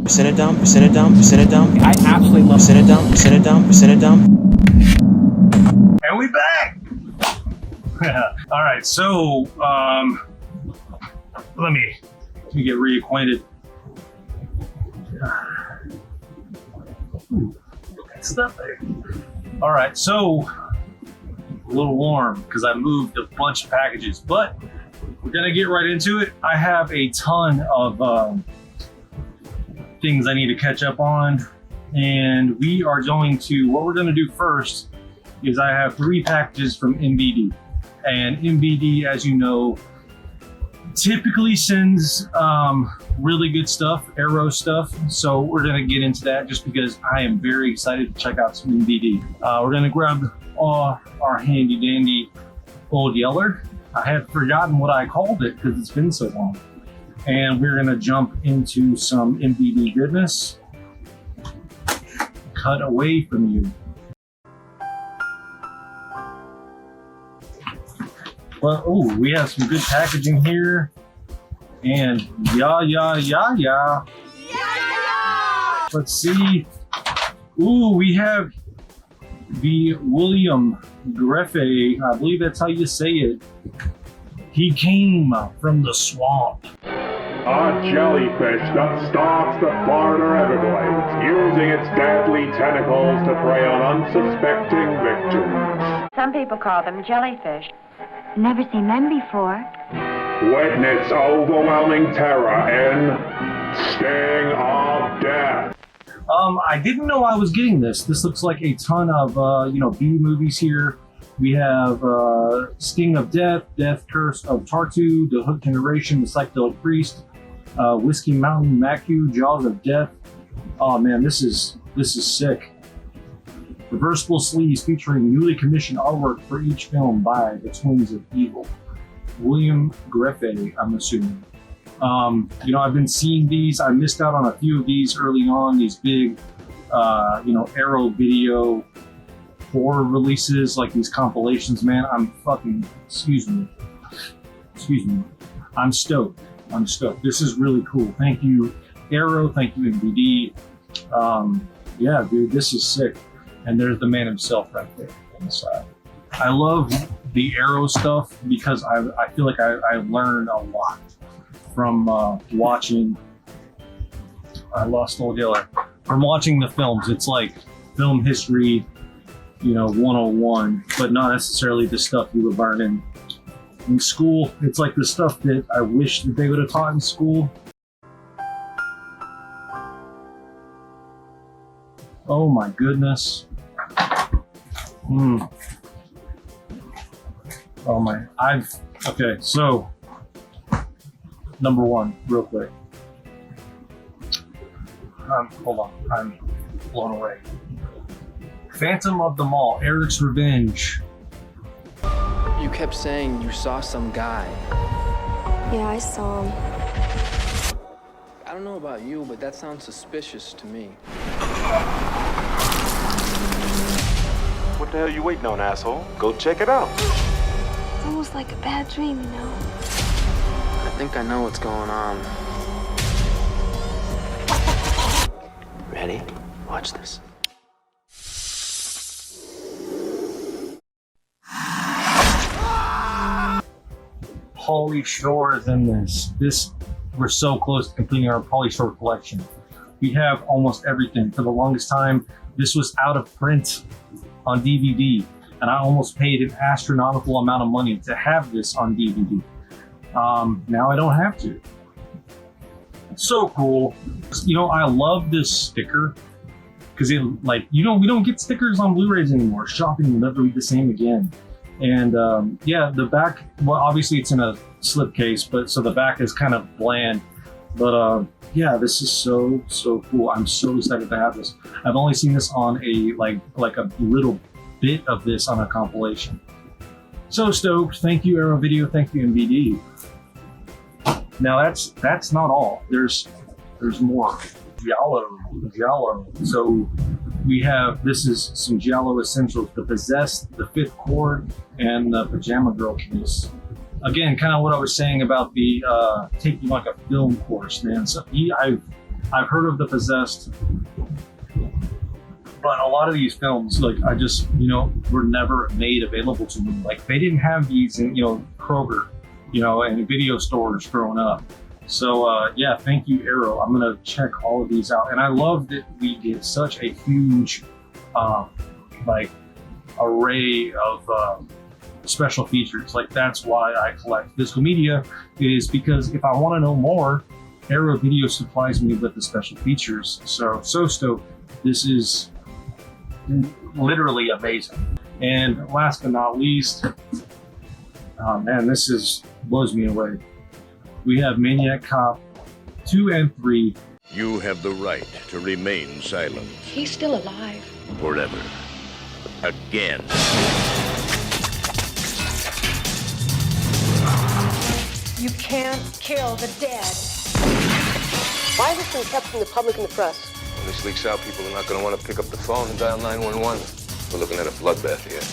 Set it down, set it down, set it down. I absolutely love set it down, set it down, set it down. And we back! All right, so let me get reacquainted. It's not there. All right, so a little warm because I moved a bunch of packages, but we're gonna get right into it. I have a ton of things I need to catch up on, and we are going to, what we're gonna do first is I have 3 packages from MVD, and MVD, as you know, typically sends really good stuff, Aero stuff. So we're gonna get into that just because I am very excited to check out some MVD. We're gonna grab our handy dandy old Yeller. I had forgotten what I called it because it's been so long. And we're gonna jump into some MVD goodness. Cut away from you. Well, oh, we have some good packaging here. And yeah. Let's see. Ooh, we have the William Greffe. I believe that's how you say it. He came from the swamp. A jellyfish that stalks the Florida Everglades, using its deadly tentacles to prey on unsuspecting victims. Some people call them jellyfish. Never seen them before. Witness overwhelming terror in Sting of Death. I didn't know I was getting this. This looks like a ton of, B movies here. We have Sting of Death, Death Curse of Tartu, The Hook Generation, The Psychedelic Priest, Whiskey Mountain, Macu, Jaws of Death. Oh man, this is sick. Reversible sleeves featuring newly commissioned artwork for each film by the Twins of Evil. William Greffe, I'm assuming. I've been seeing these. I missed out on a few of these early on, these big, Aero video horror releases, like these compilations, man. Excuse me. I'm stoked. This is really cool. Thank you, Aero. Thank you, MVD. Yeah, dude, this is sick. And there's the man himself right there on the side. I love the Aero stuff because I feel like I learned a lot from watching. I lost Old Yeller. From watching the films. It's like film history, 101, but not necessarily the stuff you would learn in school. It's like the stuff that I wish that they would have taught in school. Oh my goodness. Oh my, okay, so, number 1, real quick. Hold on, I'm blown away. Phantom of the Mall, Eric's Revenge. You kept saying you saw some guy. Yeah, I saw him. I don't know about you, but that sounds suspicious to me. What the hell you waiting on, asshole? Go check it out. It's almost like a bad dream, I think I know what's going on. Ready? Watch this. Pauly Shore is in this. We're so close to completing our Pauly Shore collection. We have almost everything. For the longest time, this was out of print on DVD, and I almost paid an astronomical amount of money to have this on DVD. Now I don't have to. It's so cool. I love this sticker because we don't get stickers on Blu-rays anymore. Shopping will never be the same again. And the back, well, obviously it's in a slipcase, but so the back is kind of bland. But this is so cool. I'm so excited to have this. I've only seen this on a like a little bit of this on a compilation. So stoked. Thank you, Aero Video. Thank you, MVD. Now that's not all. There's more. Giallo. So we have, this is some Giallo essentials: The Possessed, The Fifth Chord, and the Pajama Girl case. Again, kind of what I was saying about the taking like a film course, man. So I've heard of The Possessed, but a lot of these films, like I just, were never made available to me. Like they didn't have these in, Kroger, and video stores growing up. So yeah, thank you, Arrow. I'm gonna check all of these out. And I love that we get such a huge, array of special features. Like that's why I collect physical media, is because if I want to know more, Arrow Video supplies me with the special features. So stoked. This is literally amazing. And last but not least, oh man, this blows me away. We have Maniac Cop 2 and 3. You have the right to remain silent. He's still alive. Forever. Again. You can't kill the dead. Why is this been kept from the public and the press? When this leaks out, people are not going to want to pick up the phone and dial 911. We're looking at a bloodbath here.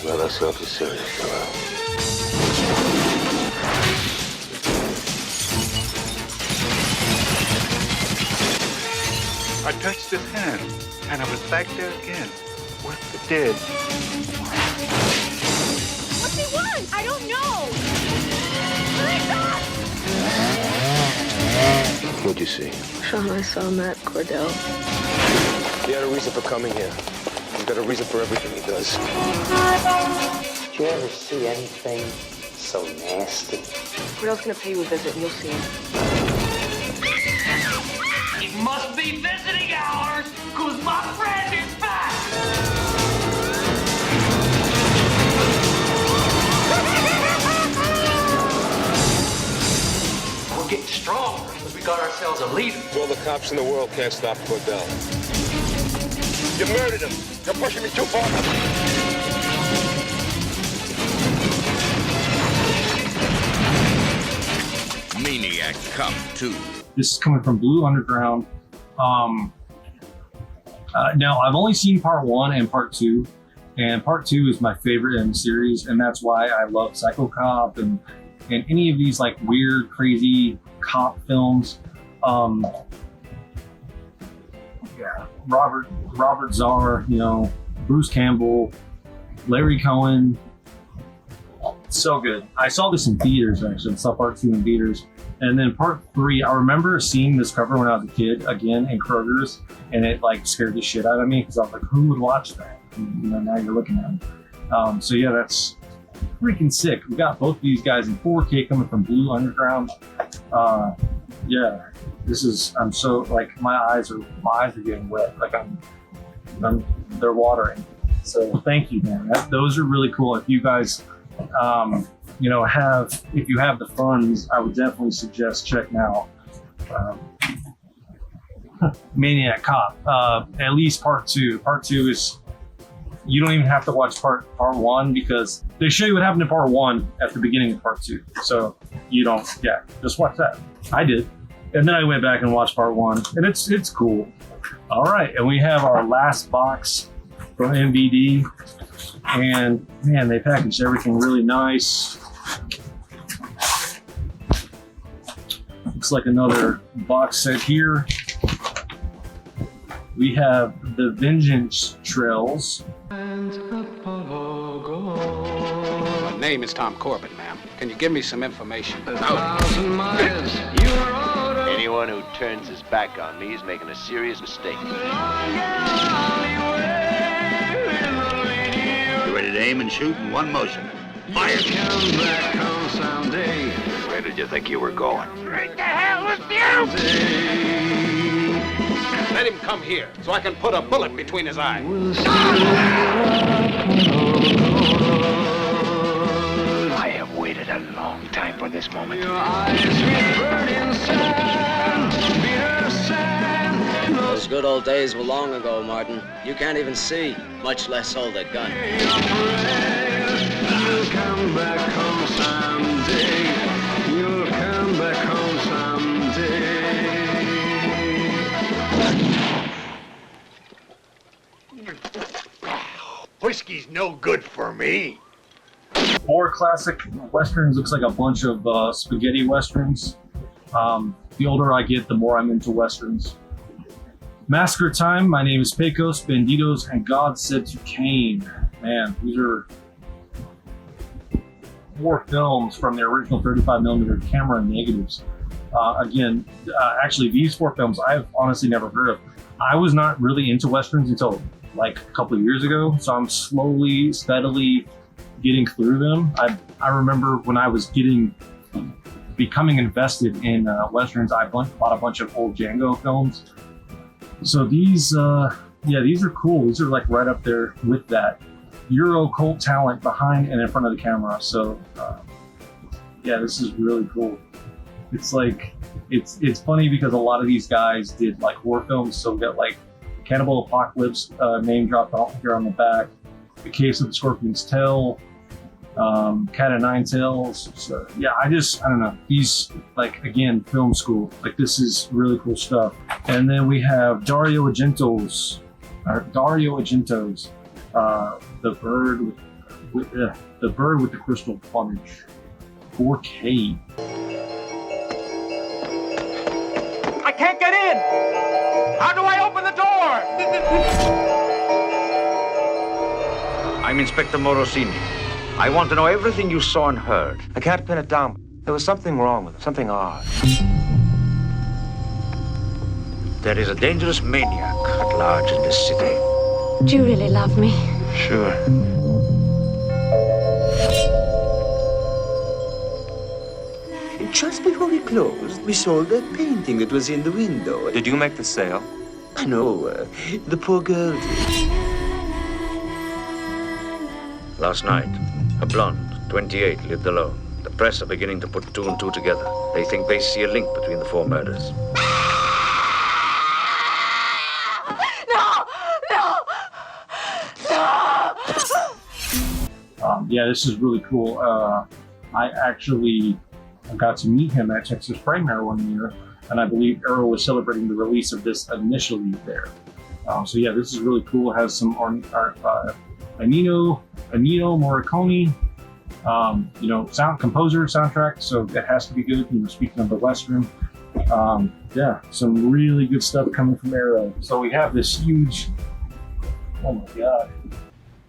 Well, that's not too serious, fella. I touched his hand, and I was back there again with the dead. What's he want? I don't know. What'd you see? Sean, I saw Matt Cordell. He had a reason for coming here. He's got a reason for everything he does. Did you ever see anything so nasty? Cordell's gonna pay you a visit and you'll see him. It must be visiting hours, cause my friend is back! We're getting stronger because we got ourselves a leader. All the cops in the world can't stop Cordell. You murdered him. You're pushing me too far. Maniac Cop 2. This is coming from Blue Underground. Now, I've only seen part 1 and part 2, and part 2 is my favorite in the series, and that's why I love Psycho Cop and any of these like weird, crazy cop films. Yeah, Robert Zarr, Bruce Campbell, Larry Cohen. So good. I saw this in theaters, actually. I saw part 2 in theaters. And then part 3, I remember seeing this cover when I was a kid, again, in Kroger's, and it like scared the shit out of me because I was like, who would watch that? And, now you're looking at them. So yeah, that's freaking sick. We got both these guys in 4K coming from Blue Underground. Yeah, I'm so, like, my eyes are getting wet. Like they're watering. So thank you, man. Those are really cool. If you guys, if you have the funds, I would definitely suggest checking out Maniac Cop. At least part 2. Part 2 is, you don't even have to watch part 1 because they show you what happened in part 1 at the beginning of part 2. So you don't, just watch that. I did. And then I went back and watched part 1, and it's cool. All right, and we have our last box from MVD. And man, they packaged everything really nice. Looks like another box set here. We have the Vengeance Trails. My name is Tom Corbett, ma'am. Can you give me some information? Anyone who turns his back on me is making a serious mistake. You're ready to aim and shoot in one motion. Fire! Where did you think you were going? Right the hell with you! Let him come here so I can put a bullet between his eyes. I have waited a long time for this moment. Those good old days were long ago, Martin. You can't even see, much less hold a gun. You'll come back home someday. You'll come back home someday. Whiskey's no good for me. More classic westerns. Looks like a bunch of spaghetti westerns. The older I get, the more I'm into westerns. Massacre Time. My name is Pecos, Bandidos, and God Said to Cain. Man, these are more films from the original 35mm camera negatives. Actually, these 4 films I've honestly never heard of. I was not really into westerns until like a couple of years ago, so I'm slowly, steadily getting through them. I remember when I was becoming invested in westerns, I bought a bunch of old Django films. So these are cool. These are like right up there with that Euro cult talent behind and in front of the camera. So this is really cool. It's like, it's funny because a lot of these guys did like horror films. So we got like Cannibal Apocalypse name dropped off here on the back, The Case of the Scorpion's Tail, Cat of Nine Tails. So yeah, I don't know. These, like, again, film school. Like, this is really cool stuff. And then we have Dario Argento's, The Bird with the Crystal Plumage, 4K. I can't get in! How do I open the door? I'm Inspector Morosini. I want to know everything you saw and heard. I can't pin it down. There was something wrong with it, something odd. There is a dangerous maniac at large in this city. Do you really love me? Sure. Just before we closed, we sold that painting that was in the window. Did you make the sale? No, the poor girl did. Last night, a blonde, 28, lived alone. The press are beginning to put 2 and 2 together. They think they see a link between the 4 murders. This is really cool. I actually got to meet him at Texas Frightmare one year, and I believe Arrow was celebrating the release of this initially there. This is really cool. It has some Ennio Morricone, soundtrack, so it has to be good. Speaking of the Western, some really good stuff coming from Arrow. So we have this huge, oh my God.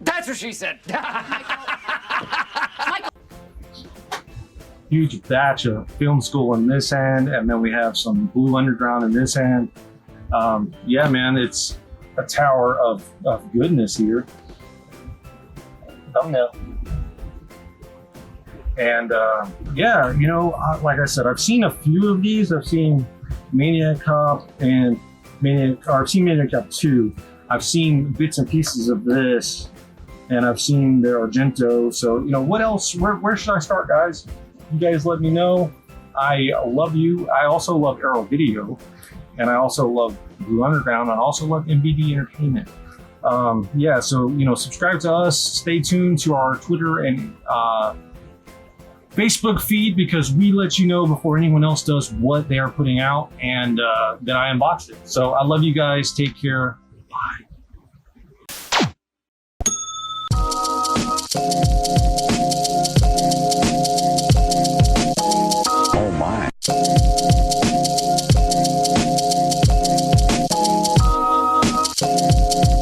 That's what she said. Huge batch of film school in this hand, and then we have some Blue Underground in this hand. It's a tower of goodness here. Thumbnail. And like I said, I've seen a few of these. I've seen Maniac Cop and I've seen Maniac Cop 2. I've seen bits and pieces of this, and I've seen the Argento. So, what else? Where should I start, guys? You guys let me know. I love you. I also love Arrow Video, and I also love Blue Underground. I also love MVD Entertainment. Subscribe to us. Stay tuned to our Twitter and Facebook feed, because we let you know before anyone else does what they are putting out, and that I unboxed it. So I love you guys. Take care. Bye.